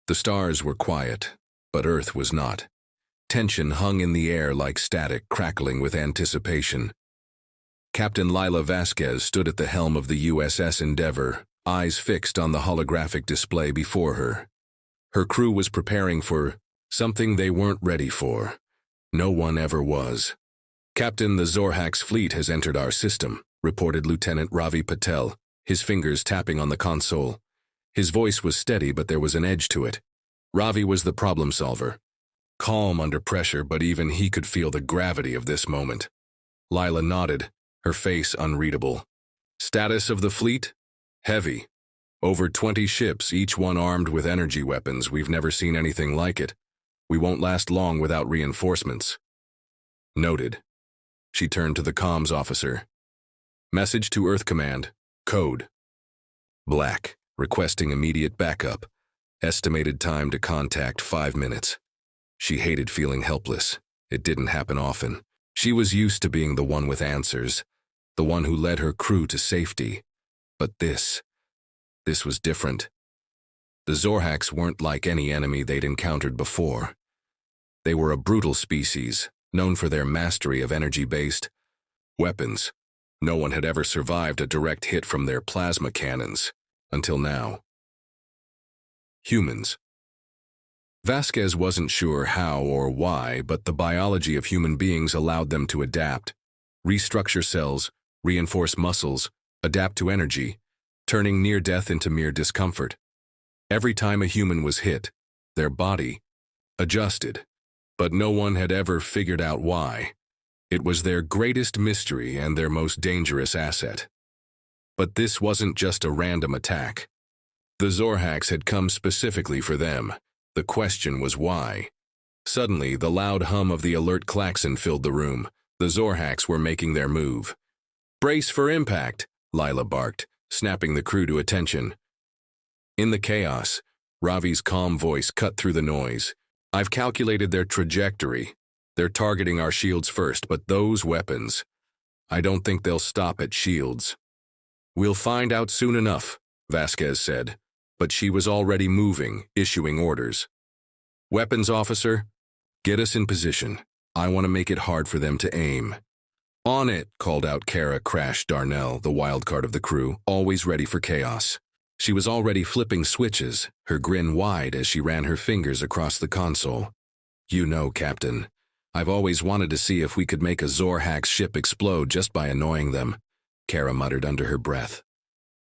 The stars were quiet, but Earth was not. Tension hung in the air like static crackling with anticipation. Captain Lila Vasquez stood at the helm of the USS Endeavour, eyes fixed on the holographic display before her. Her crew was preparing for something they weren't ready for. No one ever was. "Captain, the Zorhax fleet has entered our system," reported Lieutenant Ravi Patel, his fingers tapping on the console. His voice was steady, but there was an edge to it. Ravi was the problem solver. Calm under pressure, but even he could feel the gravity of this moment. Lila nodded, her face unreadable. "Status of the fleet? Heavy. Over 20 ships, each one armed with energy weapons. We've never seen anything like it. We won't last long without reinforcements." Noted. She turned to the comms officer. "Message to Earth Command. Code. Black. Requesting immediate backup. Estimated time to contact 5 minutes." She hated feeling helpless. It didn't happen often. She was used to being the one with answers, the one who led her crew to safety. But this was different. The Zorhax weren't like any enemy they'd encountered before. They were a brutal species, known for their mastery of energy-based weapons. No one had ever survived a direct hit from their plasma cannons, until now. Humans. Vasquez wasn't sure how or why, but the biology of human beings allowed them to adapt, restructure cells, reinforce muscles, adapt to energy, turning near death into mere discomfort. Every time a human was hit, their body adjusted, but no one had ever figured out why. It was their greatest mystery and their most dangerous asset. But this wasn't just a random attack. The Zorhax had come specifically for them. The question was why. Suddenly, the loud hum of the alert klaxon filled the room. The Zorhax were making their move. "Brace for impact," Lila barked, snapping the crew to attention. In the chaos, Ravi's calm voice cut through the noise. "I've calculated their trajectory. They're targeting our shields first, but those weapons, I don't think they'll stop at shields." "We'll find out soon enough," Vasquez said, but she was already moving, issuing orders. "Weapons officer, get us in position. I want to make it hard for them to aim." "On it," called out Kara Crash Darnell, the wildcard of the crew, always ready for chaos. She was already flipping switches, her grin wide as she ran her fingers across the console. "You know, Captain, I've always wanted to see if we could make a Zorhax ship explode just by annoying them," Kara muttered under her breath.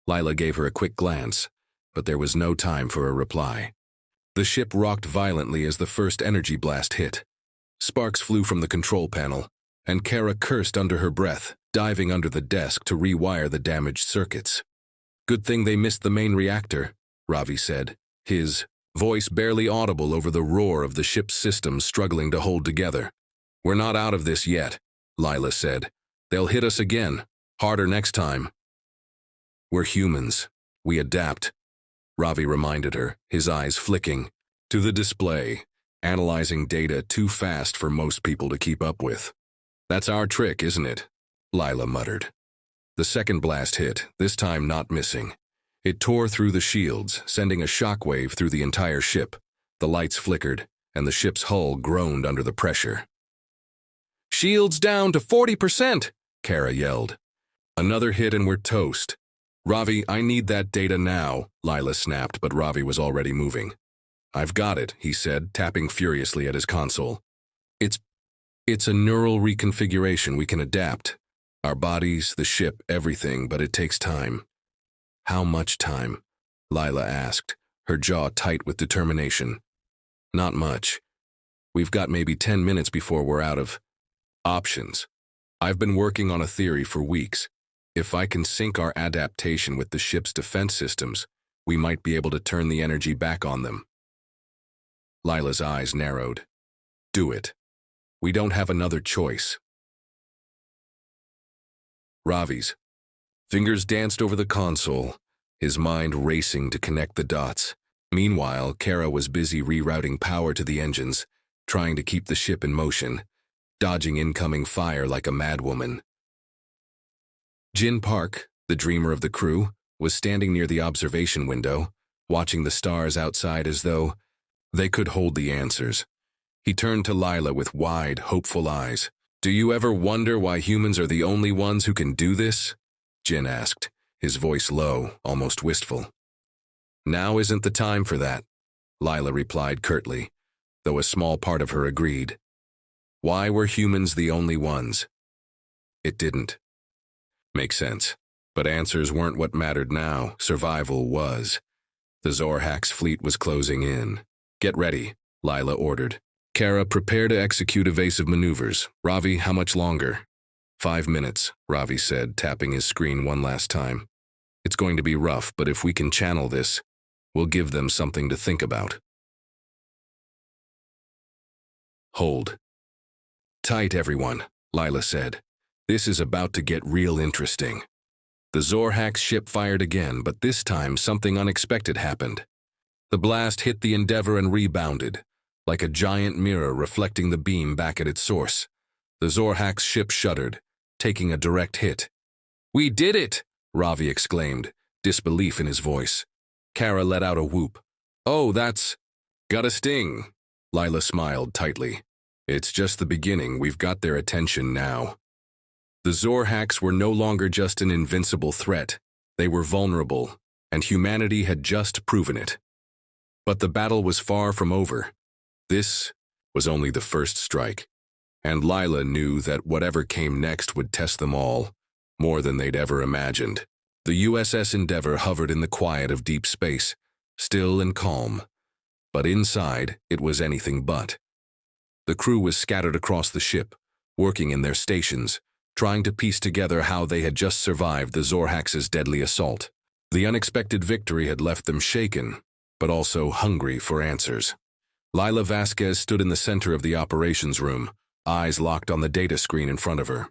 Lila gave her a quick glance, but there was no time for a reply. The ship rocked violently as the first energy blast hit. Sparks flew from the control panel, and Kara cursed under her breath, diving under the desk to rewire the damaged circuits. "Good thing they missed the main reactor," Ravi said, his voice barely audible over the roar of the ship's systems struggling to hold together. "We're not out of this yet," Lila said. "They'll hit us again, harder next time." "We're humans. We adapt," Ravi reminded her, his eyes flicking to the display, analyzing data too fast for most people to keep up with. "That's our trick, isn't it?" Lila muttered. The second blast hit, this time not missing. It tore through the shields, sending a shockwave through the entire ship. The lights flickered, and the ship's hull groaned under the pressure. "Shields down to 40%, Kara yelled. "Another hit and we're toast." "Ravi, I need that data now," Lila snapped, but Ravi was already moving. "I've got it," he said, tapping furiously at his console. It's a neural reconfiguration. We can adapt. Our bodies, the ship, everything, but it takes time." "How much time?" Lila asked, her jaw tight with determination. "Not much. We've got maybe 10 minutes before we're out of options. I've been working on a theory for weeks. If I can sync our adaptation with the ship's defense systems, we might be able to turn the energy back on them." Lila's eyes narrowed. "Do it. We don't have another choice." Ravi's fingers danced over the console, his mind racing to connect the dots. Meanwhile, Kara was busy rerouting power to the engines, trying to keep the ship in motion, dodging incoming fire like a madwoman. Jin Park, the dreamer of the crew, was standing near the observation window, watching the stars outside as though they could hold the answers. He turned to Lila with wide, hopeful eyes. "Do you ever wonder why humans are the only ones who can do this?" Jin asked, his voice low, almost wistful. "Now isn't the time for that," Lila replied curtly, though a small part of her agreed. Why were humans the only ones? It didn't make sense. But answers weren't what mattered now. Survival was. The Zorhax fleet was closing in. "Get ready," Lila ordered. "Kara, prepare to execute evasive maneuvers. Ravi, how much longer?" 5 minutes, Ravi said, tapping his screen one last time. "It's going to be rough, but if we can channel this, we'll give them something to think about." "Hold. Tight, everyone," Lila said. "This is about to get real interesting." The Zorhax ship fired again, but this time something unexpected happened. The blast hit the Endeavor and rebounded, like a giant mirror reflecting the beam back at its source. The Zorhax ship shuddered, taking a direct hit. "We did it!" Ravi exclaimed, disbelief in his voice. Kara let out a whoop. "Oh, that's... got a sting." Lila smiled tightly. "It's just the beginning. We've got their attention now." The Zorhax were no longer just an invincible threat. They were vulnerable, and humanity had just proven it. But the battle was far from over. This was only the first strike, and Lila knew that whatever came next would test them all, more than they'd ever imagined. The USS Endeavor hovered in the quiet of deep space, still and calm. But inside, it was anything but. The crew was scattered across the ship, working in their stations, trying to piece together how they had just survived the Zorhax's deadly assault. The unexpected victory had left them shaken, but also hungry for answers. Lila Vasquez stood in the center of the operations room, eyes locked on the data screen in front of her.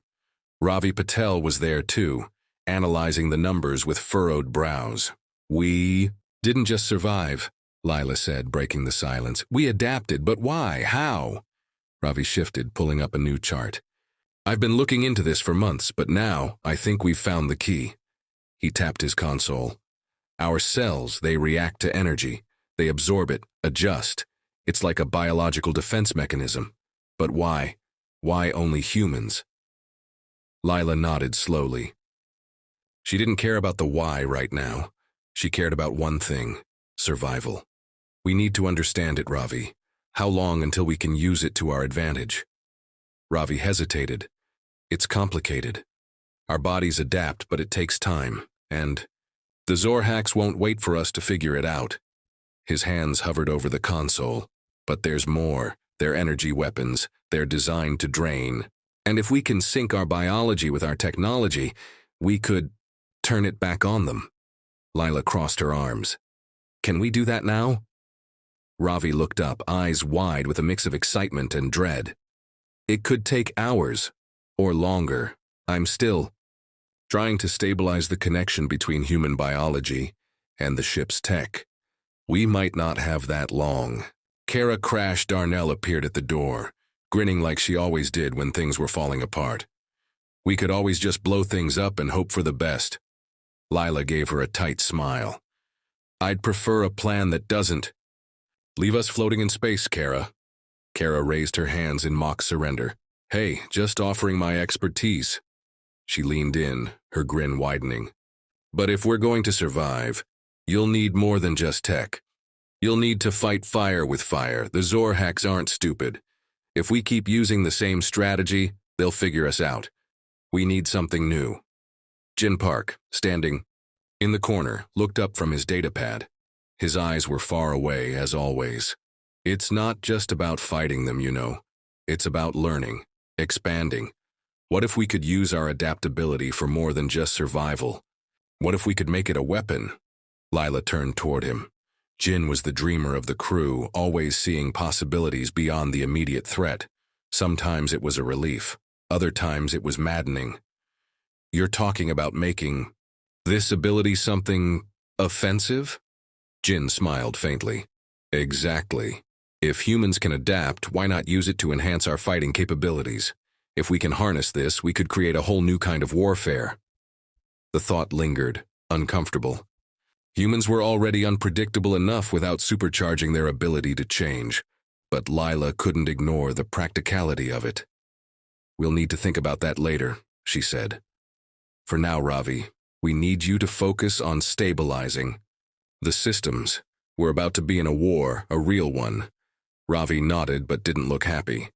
Ravi Patel was there too, analyzing the numbers with furrowed brows. "We didn't just survive," Lila said, breaking the silence. "We adapted, but why? How?" Ravi shifted, pulling up a new chart. "I've been looking into this for months, but now I think we've found the key." He tapped his console. "Our cells, they react to energy. They absorb it, adjust. It's like a biological defense mechanism. But why? Why only humans?" Lila nodded slowly. She didn't care about the why right now. She cared about one thing: survival. "We need to understand it, Ravi. How long until we can use it to our advantage?" Ravi hesitated. "It's complicated. Our bodies adapt, but it takes time, and the Zorhax won't wait for us to figure it out." His hands hovered over the console. "But there's more. They're energy weapons. They're designed to drain. And if we can sync our biology with our technology, we could turn it back on them." Lila crossed her arms. "Can we do that now?" Ravi looked up, eyes wide with a mix of excitement and dread. "It could take hours, or longer. I'm still trying to stabilize the connection between human biology and the ship's tech. We might not have that long." Kara Crash Darnell appeared at the door, grinning like she always did when things were falling apart. "We could always just blow things up and hope for the best." Lila gave her a tight smile. "I'd prefer a plan that doesn't leave us floating in space, Kara." Kara raised her hands in mock surrender. "Hey, just offering my expertise." She leaned in, her grin widening. "But if we're going to survive, you'll need more than just tech. You'll need to fight fire with fire. The Zorhax aren't stupid. If we keep using the same strategy, they'll figure us out. We need something new." Jin Park, standing in the corner, looked up from his datapad. His eyes were far away, as always. "It's not just about fighting them, you know. It's about learning, expanding. What if we could use our adaptability for more than just survival? What if we could make it a weapon?" Lila turned toward him. Jin was the dreamer of the crew, always seeing possibilities beyond the immediate threat. Sometimes it was a relief. Other times it was maddening. "You're talking about making this ability something offensive?" Jin smiled faintly. "Exactly. If humans can adapt, why not use it to enhance our fighting capabilities? If we can harness this, we could create a whole new kind of warfare." The thought lingered, uncomfortable. Humans were already unpredictable enough without supercharging their ability to change, but Lila couldn't ignore the practicality of it. "We'll need to think about that later," she said. "For now, Ravi, we need you to focus on stabilizing the systems. We're about to be in a war, a real one." Ravi nodded but didn't look happy.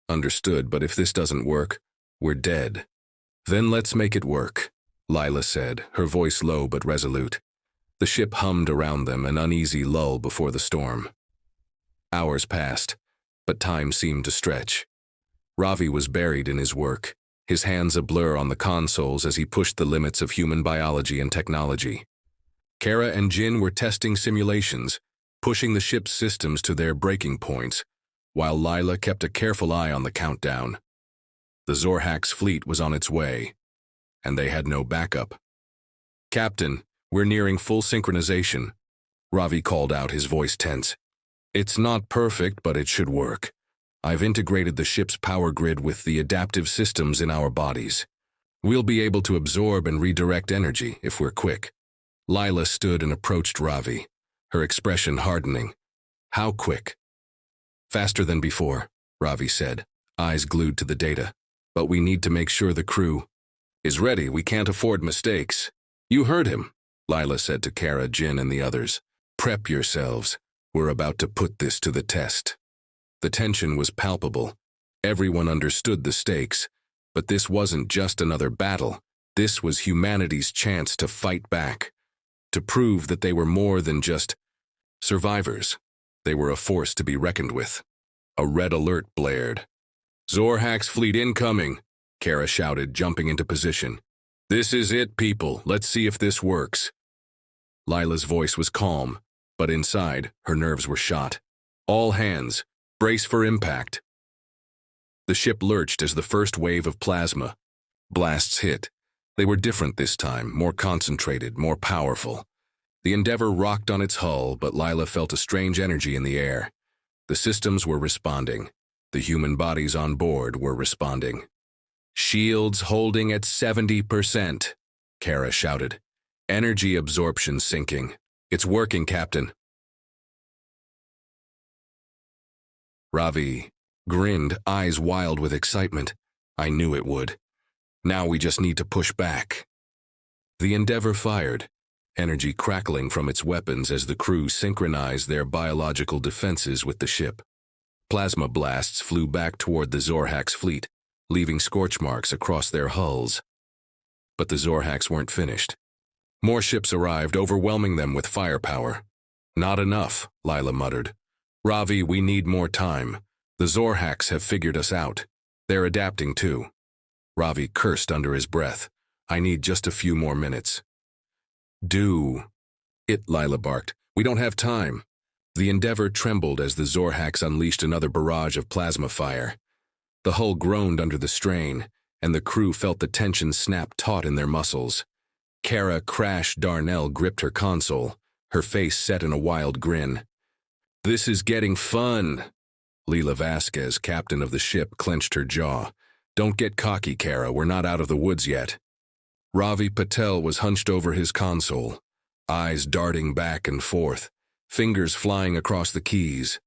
"Understood, but if this doesn't work, we're dead." "Then let's make it work," Lila said, her voice low but resolute. The ship hummed around them, an uneasy lull before the storm. Hours passed, but time seemed to stretch. Ravi was buried in his work, his hands a blur on the consoles as he pushed the limits of human biology and technology. Kara and Jin were testing simulations, pushing the ship's systems to their breaking points, while Lila kept a careful eye on the countdown. The Zorhax fleet was on its way, and they had no backup. "Captain, we're nearing full synchronization," Ravi called out, his voice tense. "It's not perfect, but it should work. I've integrated the ship's power grid with the adaptive systems in our bodies. We'll be able to absorb and redirect energy if we're quick." Lila stood and approached Ravi, her expression hardening. "How quick?" "Faster than before," Ravi said, eyes glued to the data. "But we need to make sure the crew is ready. We can't afford mistakes." "You heard him," Lila said to Kara, Jin, and the others. "Prep yourselves. We're about to put this to the test." The tension was palpable. Everyone understood the stakes, but this wasn't just another battle. This was humanity's chance to fight back, to prove that they were more than just survivors. They were a force to be reckoned with. A red alert blared. "Zorhax fleet incoming," Kara shouted, jumping into position. "This is it, people. Let's see if this works." Lila's voice was calm, but inside, her nerves were shot. "All hands, brace for impact." The ship lurched as the first wave of plasma blasts hit. They were different this time, more concentrated, more powerful. The Endeavor rocked on its hull, but Lila felt a strange energy in the air. The systems were responding. The human bodies on board were responding. "Shields holding at 70%, Kara shouted. "Energy absorption sinking. It's working, Captain." Ravi grinned, eyes wild with excitement. "I knew it would. Now we just need to push back." The Endeavor fired, energy crackling from its weapons as the crew synchronized their biological defenses with the ship. Plasma blasts flew back toward the Zorhax fleet, leaving scorch marks across their hulls. But the Zorhax weren't finished. More ships arrived, overwhelming them with firepower. "Not enough," Lila muttered. "Ravi, we need more time. The Zorhax have figured us out. They're adapting too." Ravi cursed under his breath. "I need just a few more minutes." "Do it," Lila barked. "We don't have time." The Endeavor trembled as the Zorhax unleashed another barrage of plasma fire. The hull groaned under the strain, and the crew felt the tension snap taut in their muscles. Kara Crash Darnell gripped her console, her face set in a wild grin. "This is getting fun." Leela Vasquez, captain of the ship, clenched her jaw. "Don't get cocky, Kara. We're not out of the woods yet." Ravi Patel was hunched over his console, eyes darting back and forth, fingers flying across the keys.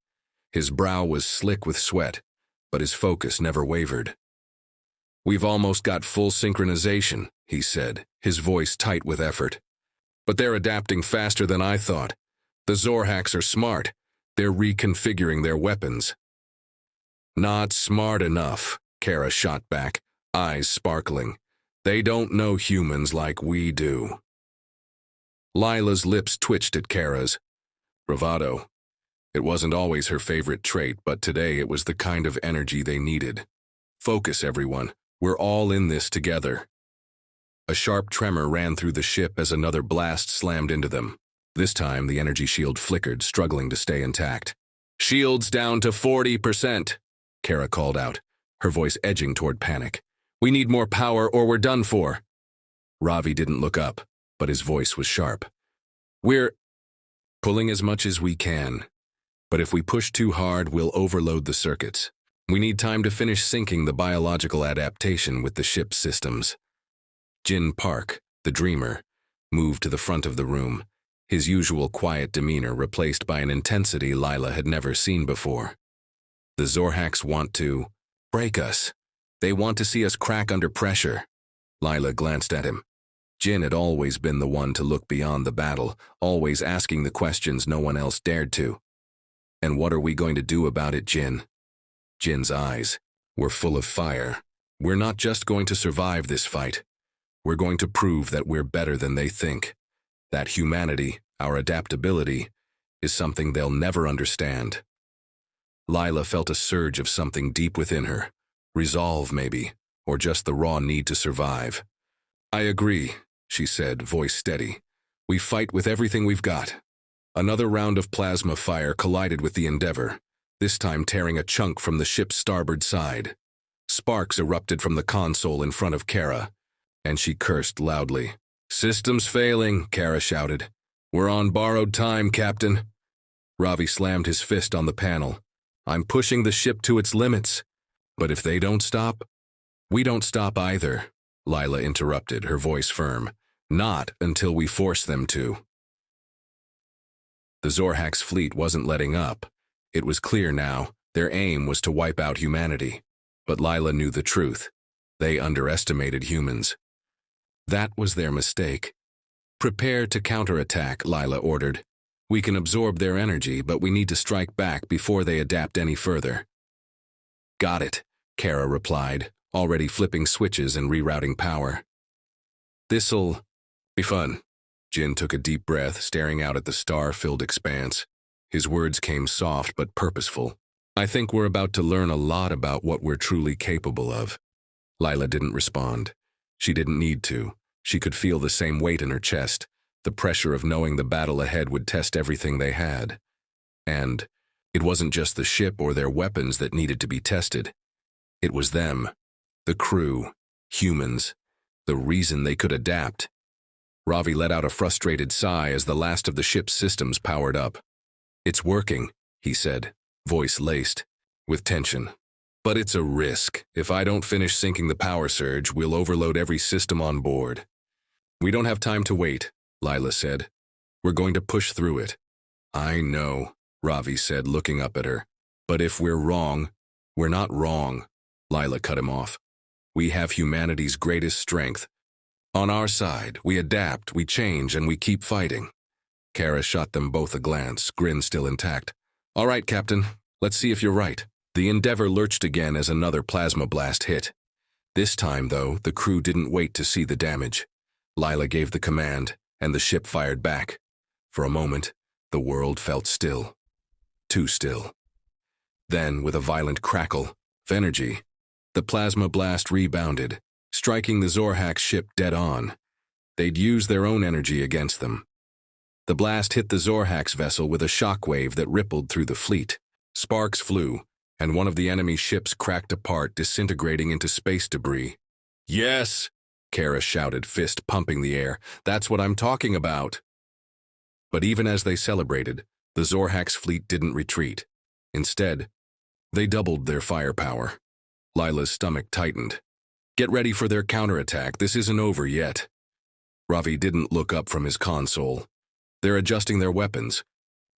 His brow was slick with sweat, but his focus never wavered. "We've almost got full synchronization," he said, his voice tight with effort. "But they're adapting faster than I thought. The Zorhax are smart. They're reconfiguring their weapons." "Not smart enough," Kara shot back, eyes sparkling. "They don't know humans like we do." Lila's lips twitched at Kara's bravado. It wasn't always her favorite trait, but today it was the kind of energy they needed. "Focus, everyone. We're all in this together." A sharp tremor ran through the ship as another blast slammed into them. This time, the energy shield flickered, struggling to stay intact. "Shields down to 40%, Kara called out, her voice edging toward panic. "We need more power or we're done for." Ravi didn't look up, but his voice was sharp. "We're pulling as much as we can, but if we push too hard, we'll overload the circuits. We need time to finish syncing the biological adaptation with the ship's systems." Jin Park, the dreamer, moved to the front of the room, his usual quiet demeanor replaced by an intensity Lila had never seen before. The Zorhaks want to break us. They want to see us crack under pressure. Lila glanced at him. Jin had always been the one to look beyond the battle, always asking the questions no one else dared to. And what are we going to do about it, Jin? Jin's eyes were full of fire. We're not just going to survive this fight. We're going to prove that we're better than they think. That humanity, our adaptability, is something they'll never understand. Lila felt a surge of something deep within her. Resolve, maybe, or just the raw need to survive. I agree, she said, voice steady. We fight with everything we've got. Another round of plasma fire collided with the Endeavor, this time tearing a chunk from the ship's starboard side. Sparks erupted from the console in front of Kara, and she cursed loudly. Systems failing, Kara shouted. We're on borrowed time, Captain. Ravi slammed his fist on the panel. I'm pushing the ship to its limits. But if they don't stop, we don't stop either, Lila interrupted, her voice firm. Not until we force them to. The Zorhaks' fleet wasn't letting up. It was clear now, their aim was to wipe out humanity. But Lila knew the truth. They underestimated humans. That was their mistake. Prepare to counterattack, Lila ordered. We can absorb their energy, but we need to strike back before they adapt any further. Got it, Kara replied, already flipping switches and rerouting power. This'll be fun. Jin took a deep breath, staring out at the star-filled expanse. His words came soft but purposeful. I think we're about to learn a lot about what we're truly capable of. Lila didn't respond. She didn't need to. She could feel the same weight in her chest, the pressure of knowing the battle ahead would test everything they had. And it wasn't just the ship or their weapons that needed to be tested. It was them, the crew, humans, the reason they could adapt. Ravi let out a frustrated sigh as the last of the ship's systems powered up. It's working, he said, voice laced with tension. But it's a risk. If I don't finish sinking the power surge, we'll overload every system on board. We don't have time to wait, Lila said. We're going to push through it. I know, Ravi said, looking up at her. But if we're wrong, we're not wrong, Lila cut him off. We have humanity's greatest strength. On our side, we adapt, we change, and we keep fighting. Kara shot them both a glance, grin still intact. All right, Captain, let's see if you're right. The Endeavor lurched again as another plasma blast hit. This time, though, the crew didn't wait to see the damage. Lila gave the command, and the ship fired back. For a moment, the world felt still. Too still. Then, with a violent crackle of energy, the plasma blast rebounded, striking the Zorhak ship dead on. They'd used their own energy against them. The blast hit the Zorhak's vessel with a shockwave that rippled through the fleet. Sparks flew, and one of the enemy ships cracked apart, disintegrating into space debris. Yes, Kara shouted, fist pumping the air. That's what I'm talking about. But even as they celebrated, the Zorhak's fleet didn't retreat. Instead, they doubled their firepower. Lila's stomach tightened. Get ready for their counterattack. This isn't over yet. Ravi didn't look up from his console. They're adjusting their weapons.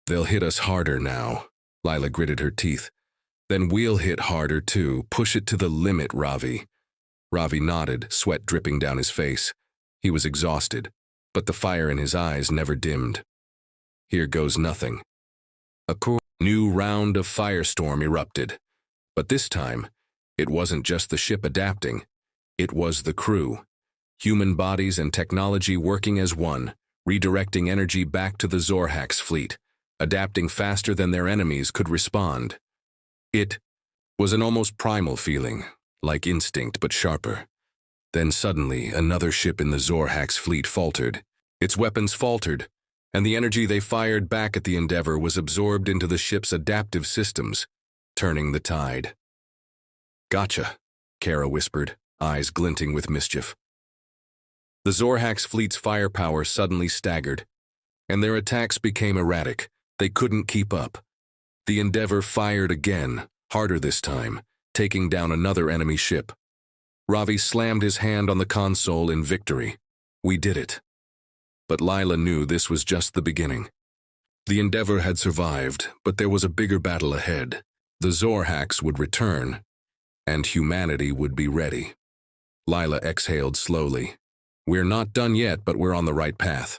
They'll hit us harder now. Lila gritted her teeth. Then we'll hit harder too. Push it to the limit, Ravi. Ravi nodded, sweat dripping down his face. He was exhausted, but the fire in his eyes never dimmed. Here goes nothing. A new round of firestorm erupted. But this time, it wasn't just the ship adapting. It was the crew. Human bodies and technology working as one, redirecting energy back to the Zorhak's fleet, adapting faster than their enemies could respond. It was an almost primal feeling, like instinct but sharper. Then suddenly, another ship in the Zorhak's fleet faltered. Its weapons faltered, and the energy they fired back at the Endeavor was absorbed into the ship's adaptive systems, turning the tide. Gotcha, Kara whispered, eyes glinting with mischief. The Zorhak's fleet's firepower suddenly staggered, and their attacks became erratic. They couldn't keep up. The Endeavor fired again, harder this time, taking down another enemy ship. Ravi slammed his hand on the console in victory. We did it. But Lila knew this was just the beginning. The Endeavor had survived, but there was a bigger battle ahead. The Zorhaks would return, and humanity would be ready. Lila exhaled slowly. We're not done yet, but we're on the right path.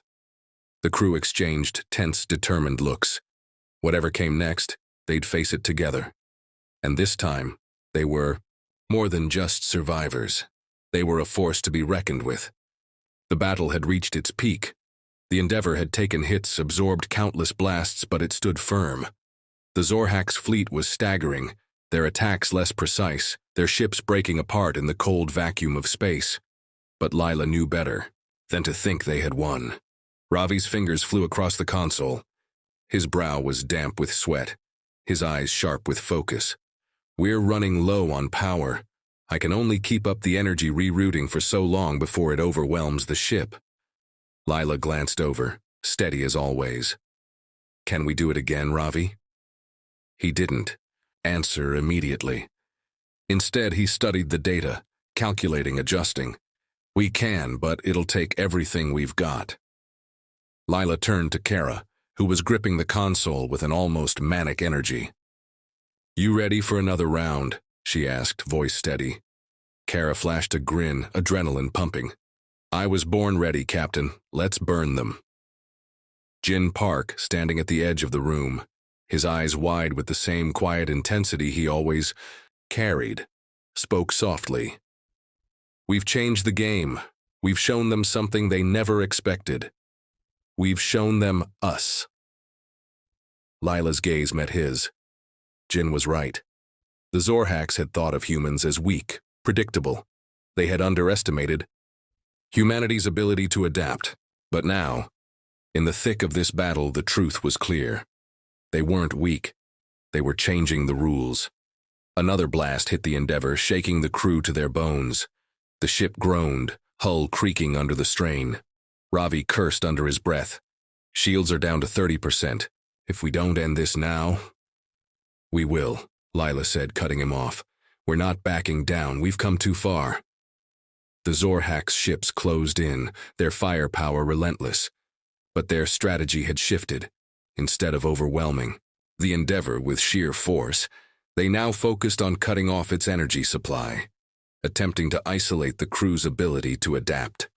The crew exchanged tense, determined looks. Whatever came next, they'd face it together. And this time, they were more than just survivors. They were a force to be reckoned with. The battle had reached its peak. The Endeavor had taken hits, absorbed countless blasts, but it stood firm. The Zorhaks' fleet was staggering, their attacks less precise, their ships breaking apart in the cold vacuum of space. But Lila knew better than to think they had won. Ravi's fingers flew across the console. His brow was damp with sweat, his eyes sharp with focus. We're running low on power. I can only keep up the energy rerouting for so long before it overwhelms the ship. Lila glanced over, steady as always. Can we do it again, Ravi? He didn't answer immediately. Instead, he studied the data, calculating, adjusting. We can, but it'll take everything we've got. Lila turned to Kara, who was gripping the console with an almost manic energy. You ready for another round? She asked, voice steady. Kara flashed a grin, adrenaline pumping. I was born ready, Captain. Let's burn them. Jin Park, standing at the edge of the room, his eyes wide with the same quiet intensity he always carried, spoke softly. We've changed the game. We've shown them something they never expected. We've shown them us. Lila's gaze met his. Jin was right. The Zorhaks had thought of humans as weak, predictable. They had underestimated humanity's ability to adapt. But now, in the thick of this battle, the truth was clear. They weren't weak. They were changing the rules. Another blast hit the Endeavor, shaking the crew to their bones. The ship groaned, hull creaking under the strain. Ravi cursed under his breath. Shields are down to 30%. If we don't end this now... We will, Lila said, cutting him off. We're not backing down. We've come too far. The Zorhaks' ships closed in, their firepower relentless. But their strategy had shifted. Instead of overwhelming the Endeavor with sheer force, they now focused on cutting off its energy supply, attempting to isolate the crew's ability to adapt.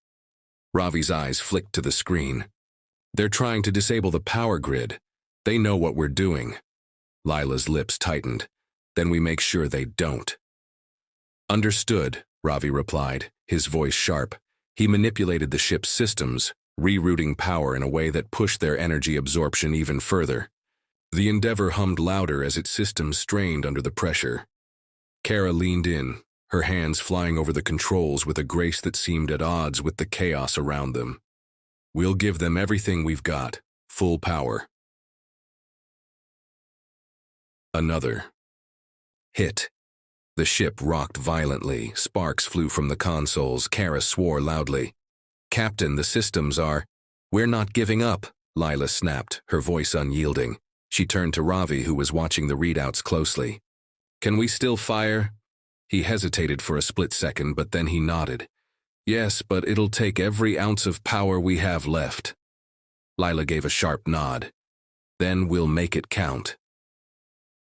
Ravi's eyes flicked to the screen. They're trying to disable the power grid. They know what we're doing. Lila's lips tightened. Then we make sure they don't. Understood, Ravi replied, his voice sharp. He manipulated the ship's systems, rerouting power in a way that pushed their energy absorption even further. The Endeavor hummed louder as its systems strained under the pressure. Kara leaned in, her hands flying over the controls with a grace that seemed at odds with the chaos around them. We'll give them everything we've got, full power. Another hit. The ship rocked violently, sparks flew from the consoles. Kara swore loudly. Captain, the systems are... We're not giving up, Lila snapped, her voice unyielding. She turned to Ravi, who was watching the readouts closely. Can we still fire? He hesitated for a split second, but then he nodded. Yes, but it'll take every ounce of power we have left. Lila gave a sharp nod. Then we'll make it count.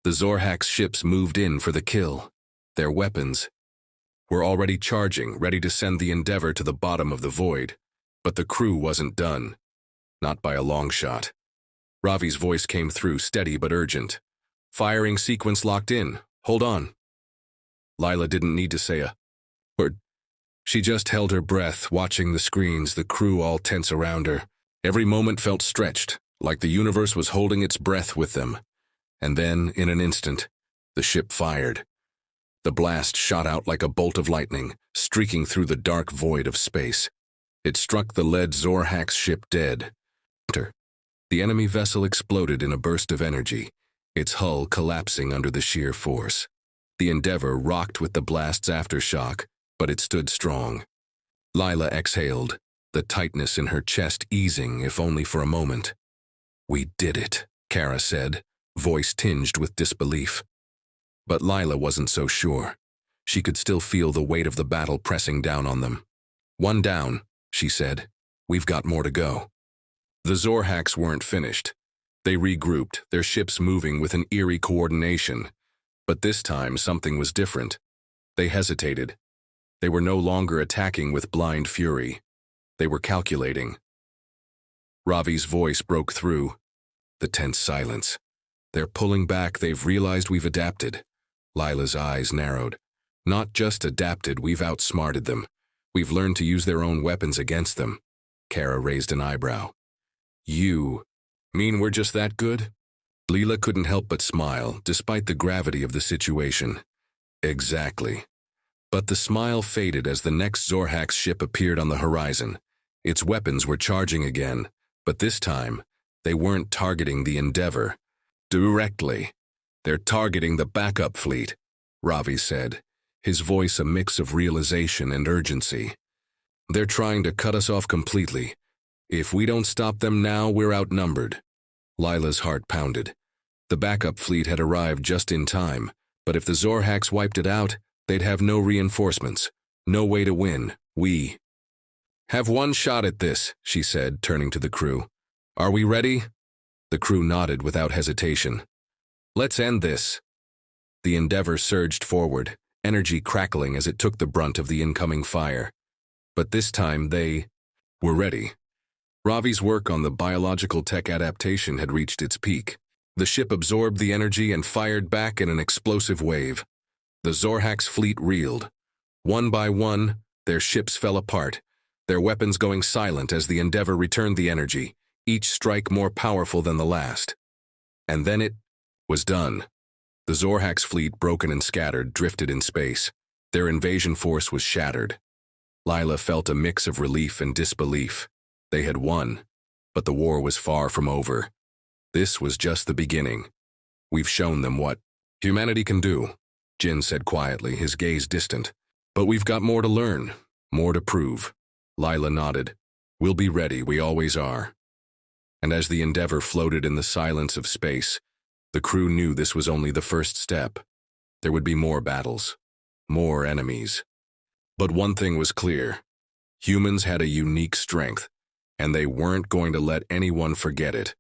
The Zorhaks' ships moved in for the kill. Their weapons were already charging, ready to send the Endeavor to the bottom of the void. But the crew wasn't done. Not by a long shot. Ravi's voice came through, steady but urgent. Firing sequence locked in. Hold on. Lila didn't need to say a word. She just held her breath, watching the screens, the crew all tense around her. Every moment felt stretched, like the universe was holding its breath with them. And then, in an instant, the ship fired. The blast shot out like a bolt of lightning, streaking through the dark void of space. It struck the lead Zorhaks' ship dead. The enemy vessel exploded in a burst of energy, its hull collapsing under the sheer force. The Endeavor rocked with the blast's aftershock, but it stood strong. Lila exhaled, the tightness in her chest easing, if only for a moment. We did it, Kara said, voice tinged with disbelief. But Lila wasn't so sure. She could still feel the weight of the battle pressing down on them. One down, she said. We've got more to go. The Zorhaks weren't finished. They regrouped, their ships moving with an eerie coordination. But this time, something was different. They hesitated. They were no longer attacking with blind fury. They were calculating. Ravi's voice broke through. The tense silence. They're pulling back. They've realized we've adapted. Lila's eyes narrowed. Not just adapted, we've outsmarted them. We've learned to use their own weapons against them. Kara raised an eyebrow. You mean we're just that good? Leela couldn't help but smile, despite the gravity of the situation. Exactly. But the smile faded as the next Zorhak's ship appeared on the horizon. Its weapons were charging again, but this time, they weren't targeting the Endeavor. Directly. They're targeting the backup fleet, Ravi said, his voice a mix of realization and urgency. They're trying to cut us off completely. If we don't stop them now, we're outnumbered. Lila's heart pounded. The backup fleet had arrived just in time, but if the Zorhaks wiped it out, they'd have no reinforcements, no way to win. We have one shot at this, she said, turning to the crew. Are we ready? The crew nodded without hesitation. Let's end this. The Endeavor surged forward, energy crackling as it took the brunt of the incoming fire. But this time they were ready. Ravi's work on the biological tech adaptation had reached its peak. The ship absorbed the energy and fired back in an explosive wave. The Zorhaks' fleet reeled. One by one, their ships fell apart, their weapons going silent as the Endeavor returned the energy, each strike more powerful than the last. And then it was done. The Zorhaks' fleet, broken and scattered, drifted in space. Their invasion force was shattered. Lila felt a mix of relief and disbelief. They had won, but the war was far from over. This was just the beginning. We've shown them what humanity can do, Jin said quietly, his gaze distant. But we've got more to learn, more to prove. Lila nodded. We'll be ready, we always are. And as the Endeavor floated in the silence of space, the crew knew this was only the first step. There would be more battles, more enemies. But one thing was clear. Humans had a unique strength, and they weren't going to let anyone forget it.